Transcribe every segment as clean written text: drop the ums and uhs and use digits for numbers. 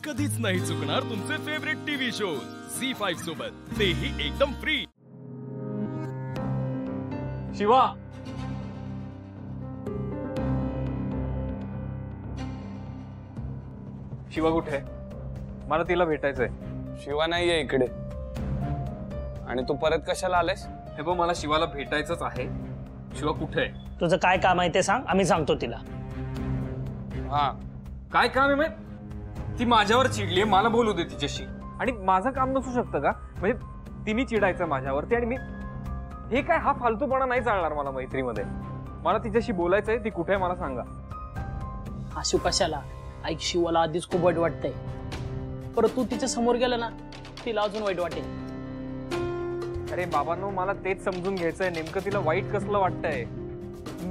कधीच नाही चुकणार तुमचे फेवरेट टीव्ही शोज झी5 सोबत, तेही एकदम फ्री। शिवा, शिवा कुठे आहे? मला तिला भेटायचंय। शिवा नाहीये इकडे। आणि तू परत कशाला आलेस? हे बघ, मला शिवाला भेटायचंच आहे। शिवा कुठे आहे? तुझं काय काम आहे ते सांग, आम्ही सांगतो तिला। हा, काय काम आहे? माहित, ती माझ्यावर चिडलीये, मला बोलू दे तिच्याशी। आणि माझं काम नसू शकतं का? म्हणजे तिने चिडायचं माझ्यावरती आणि मी हे काय, हा फालतूपणा नाही चालणार मला मैत्रीमध्ये। मला तिच्याशी बोलायचंय, ती कुठे आहे मला सांगा। आशू कशाला? ऐक, शिवाला आधीच खूप वाईट वाटतंय, परत तू तिच्या समोर गेला ना तिला अजून वाईट वाटेल। अरे बाबांनो, मला तेच समजून घ्यायचंय, नेमकं तिला वाईट कसलं वाटतंय?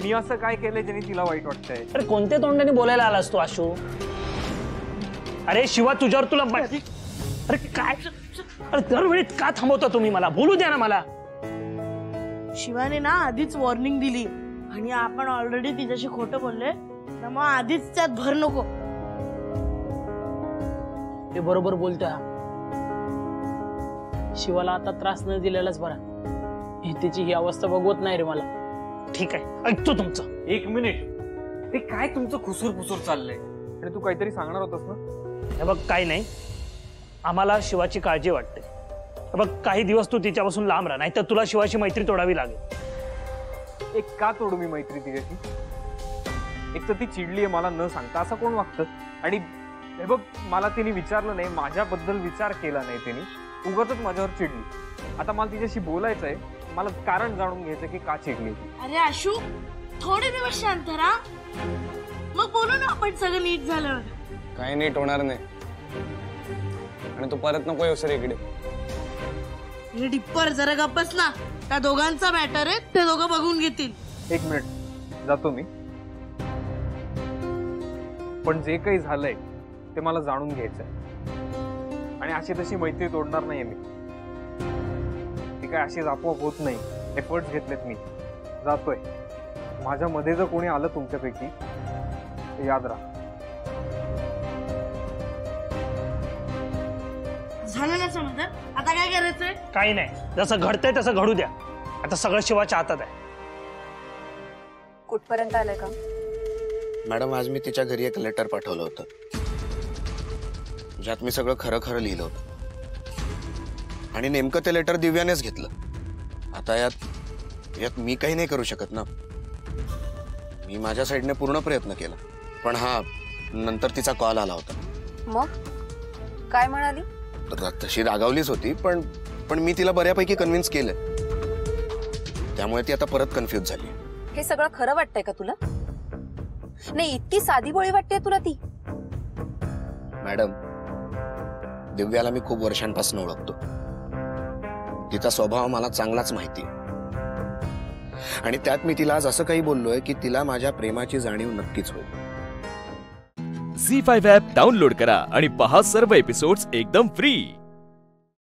मी असं काय केलंय ज्याने तिला वाईट वाटतंय? अरे कोणत्या तोंडाने बोलायला आलास तू आशू? अरे शिवा, तुझ्यावर तुला अरे काय, अरे दरवेळी का थांबवता तुम्ही? मला बोलू द्या ना मला। शिवाने ना आधीच वॉर्निंग दिली आणि आपण ऑलरेडी तिच्याशी खोटं बोलले, त्यामुळे आधीच त्यात भर नको। ते बरोबर बोलतोय हा। शिवाला आता त्रास न दिलेलाच बरा। तिची ही अवस्था बघवत नाही रे मला। ठीक आहे, ऐकतो तुमचं। एक मिनिट, ते काय तुमचं खुसूर खुसूर चाललंय? आणि तू काहीतरी सांगणार होतास ना? हे बघ, काही नाही, आम्हाला शिवाची काळजी वाटते। बघ, काही दिवस तू तिच्यापासून लांब राहा, नाहीतर तुला शिवाची मैत्री तोडावी लागेल। एक का तोडू मी मैत्री तिच्याशी? एक तर ती चिडलीये मला न सांगता, असं कोण वागतं? आणि हे बघ, मला तिने विचारलं नाही, माझ्याबद्दल विचार केला नाही तिने, उगाचच माझ्यावर चिडली। आता मला तिच्याशी बोलायचंय, मला कारण जाणून घ्यायचं की का चिडली। अरे आशू, थोडे दिवस शांत राहा, मग बोलू ना आपण सगळं नीट झालं। काही नीट होणार नाही। आणि तू परत नको येऊस रे इकडे। हे डिप्पर जरा गप्पच ना, त्या दोघांचा मॅटर आहे, ते दोघं बघून घेतील। एक मिनिट, जातो मी, पण जे काही झालंय ते मला जाणून घ्यायचंय। आणि अशी तशी मैत्री तोडणार नाहीये मी, ती काय अशीच आपोआप होत नाही। एफर्ट्स घेतलेत मी, जातोय। माझ्यामध्ये जर कोणी आलं तुमच्यापैकी, याद राहा। झालं ना समजा, आता काय करायचंय? काही नाही, जसं घडतंय तसं घडू द्या। आता सगळं शिवाच्या हातात आहे। कुठपर्यंत आलंय का? मॅडम, आज मी तिच्या घरी एक लेटर पाठवलं होतं, ज्यात मी सगळं खरं खरं लिहिलं होतं। आणि नेमकं ते लेटर दिव्यानेच घेतलं। आता यात मी काही नाही करू शकत ना। मी माझ्या साईडने पूर्ण प्रयत्न केला, पण हा, नंतर तिचा कॉल आला होता। मग काय म्हणाली? तशी रागावलीच होती, पण मी तिला बऱ्यापैकी कन्व्हिन्स केलं, त्यामुळे ती आता परत कन्फ्युज झाली। हे सगळं खरं वाटतंय का तुला? नाही, इतकी साधी बोळी वाटते तुला ती? मॅडम, दिव्याला मी खूप वर्षांपासून ओळखतो। तिचा स्वभाव मला चांगलाच माहिती, आणि त्यात मी तिला आज असं काही बोललोय की तिला माझ्या प्रेमाची जाणीव नक्कीच होईल। झी5 ॲप डाउनलोड करा आणि पहा सर्व एपिसोड्स एकदम फ्री।